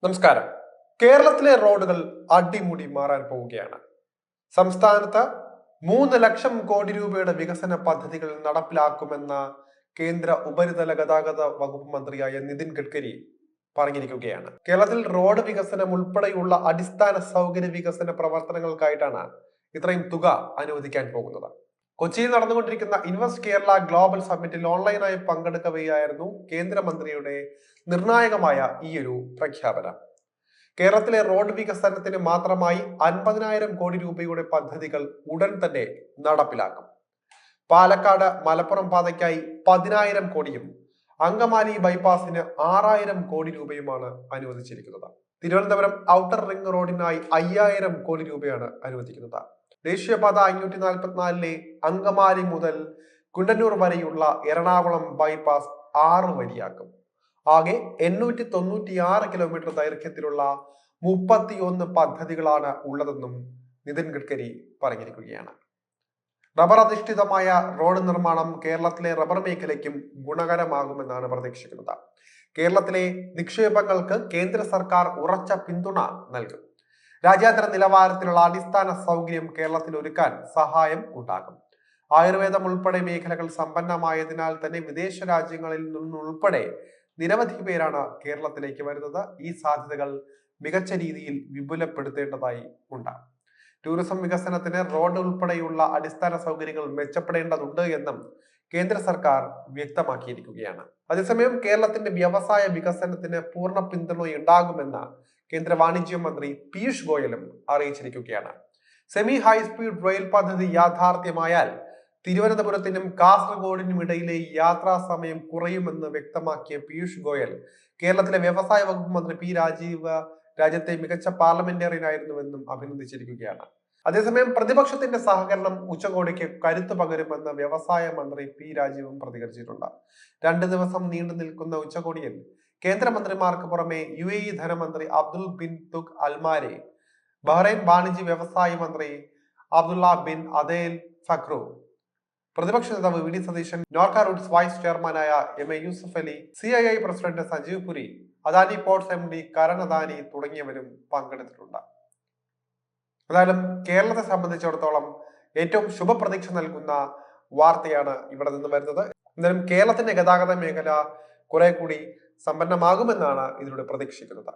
നമസ്കാരം. കേരളത്തിലെ റോഡുകൾ അടിമുടി മാറാൻ പോവുകയാണ്. സംസ്ഥാനത്ത് 3 ലക്ഷം കോടി രൂപയുടെ വികസന പദ്ധതികൾ നടപ്പിലാക്കുമെന്ന കേന്ദ്ര ഉപരിതല ഗതാഗത വകുപ്പ് മന്ത്രിയായ നിതിൻ ഗഡ്കരി പറഞ്ഞിരിക്കുകയാണ്. കേരളത്തിൽ റോഡ് വികസനം ഉൾപ്പെടെയുള്ള അടിസ്ഥാന സൗകര്യ വികസന പ്രവർത്തനങ്ങൾക്കായിട്ടാണ് ഇത്രയും തുക അനുവദിക്കാൻ പോകുന്നത്. കൊച്ചിയിൽ നടന്നുകൊണ്ടിരിക്കുന്ന ഇൻവെസ്റ്റ് കേരള ഗ്ലോബൽ സമ്മിറ്റിൽ ഓൺലൈനായി പങ്കെടുക്കവെയായിരുന്നു കേന്ദ്രമന്ത്രിയുടെ നിർണായകമായ ഈയൊരു പ്രഖ്യാപനം. കേരളത്തിലെ റോഡ് വികസനത്തിന് മാത്രമായി 50,000 കോടി രൂപയുടെ പദ്ധതികൾ ഉടൻ തന്നെ നടപ്പിലാക്കും. പാലക്കാട് മലപ്പുറം പാതയ്ക്കായി 10,000 കോടിയും അങ്കമാലി ബൈപ്പാസിന് 6,000 കോടി രൂപയുമാണ് അനുവദിച്ചിരിക്കുന്നത്. തിരുവനന്തപുരം ഔട്ടർ റിംഗ് റോഡിനായി 5,000 കോടി രൂപയാണ് അനുവദിക്കുന്നത്. ദേശീയപാത 544 അങ്കമാലി മുതൽ കുണ്ടന്നൂർ വരെയുള്ള എറണാകുളം ബൈപ്പാസ് 6 വരിയാക്കും. ആകെ 896 കിലോമീറ്റർ ദൈർഘ്യത്തിലുള്ള 31 പദ്ധതികളാണ് ഉള്ളതെന്നും നിതിൻ ഗഡ്കരി പറഞ്ഞിരിക്കുകയാണ്. റബ്ബർ അധിഷ്ഠിതമായ റോഡ് നിർമ്മാണം കേരളത്തിലെ റബ്ബർ മേഖലയ്ക്കും ഗുണകരമാകുമെന്നാണ് പ്രതീക്ഷിക്കുന്നത്. കേരളത്തിലെ നിക്ഷേപങ്ങൾക്ക് കേന്ദ്ര സർക്കാർ ഉറച്ച പിന്തുണ നൽകും. രാജ്യാന്തര നിലവാരത്തിലുള്ള അടിസ്ഥാന സൗകര്യം കേരളത്തിൽ ഒരുക്കാൻ സഹായം ഉണ്ടാകും. ആയുർവേദം ഉൾപ്പെടെ മേഖലകൾ സമ്പന്നമായതിനാൽ തന്നെ വിദേശ രാജ്യങ്ങളിൽ നിന്നുൾപ്പെടെ നിരവധി പേരാണ് കേരളത്തിലേക്ക് വരുന്നത്. ഈ സാധ്യതകൾ മികച്ച രീതിയിൽ വിപുലപ്പെടുത്തേണ്ടതായി ഉണ്ട്. ടൂറിസം വികസനത്തിന് റോഡ് ഉൾപ്പെടെയുള്ള അടിസ്ഥാന സൗകര്യങ്ങൾ മെച്ചപ്പെടേണ്ടതുണ്ട് എന്നും കേന്ദ്ര സർക്കാർ വ്യക്തമാക്കിയിരിക്കുകയാണ്. അതേസമയം കേരളത്തിന്റെ വ്യവസായ വികസനത്തിന് പൂർണ്ണ പിന്തുണയുണ്ടാകുമെന്ന് കേന്ദ്ര വാണിജ്യ മന്ത്രി പീയൂഷ് ഗോയലും അറിയിച്ചിരിക്കുകയാണ്. സെമി ഹൈസ്പീഡ് റെയിൽ പദ്ധതി യാഥാർത്ഥ്യമായാൽ തിരുവനന്തപുരത്തിനും കാസർഗോഡിനും ഇടയിലെ യാത്രാ സമയം കുറയുമെന്ന് വ്യക്തമാക്കിയ പീയൂഷ് ഗോയൽ കേരളത്തിലെ വ്യവസായ വകുപ്പ് മന്ത്രി പി രാജീവ് രാജ്യത്തെ മികച്ച പാർലമെന്റേറിയനായിരുന്നുവെന്നും അഭിനന്ദിച്ചിരിക്കുകയാണ്. അതേസമയം പ്രതിപക്ഷത്തിന്റെ സഹകരണം ഉച്ചകോടിക്ക് കരുത്ത് പകരുമെന്ന് വ്യവസായ മന്ത്രി പി രാജീവും പ്രതികരിച്ചിട്ടുണ്ട്. 2 ദിവസം നീണ്ടു നിൽക്കുന്ന ഉച്ചകോടിയിൽ കേന്ദ്രമന്ത്രിമാർക്ക് പുറമെ UAE ധനമന്ത്രി Abdul bin Touq Almarri, Bahrain വാണിജ്യ വ്യവസായ മന്ത്രി അബ്ദുള്ള ബിൻ അദേൽ ഫക്രു, പ്രതിപക്ഷ നേതാവ് വി ഡി സതീശൻ, നോർക്ക റൂട്ട്സ് വൈസ് ചെയർമാനായ MA Yusuff Ali, CII president Sajeev Puri, Adani Ports MD Karan Adani തുടങ്ങിയവരും പങ്കെടുത്തിട്ടുണ്ട്. എന്തായാലും കേരളത്തെ സംബന്ധിച്ചിടത്തോളം ഏറ്റവും ശുഭപ്രതീക്ഷ നൽകുന്ന വാർത്തയാണ് ഇവിടെ നിന്ന് വരുന്നത്. എന്തായാലും കേരളത്തിന്റെ ഗതാഗത മേഖല കുറെ കൂടി സമ്പന്നമാകുമെന്നാണ് ഇതിലൂടെ പ്രതീക്ഷിക്കുന്നത്.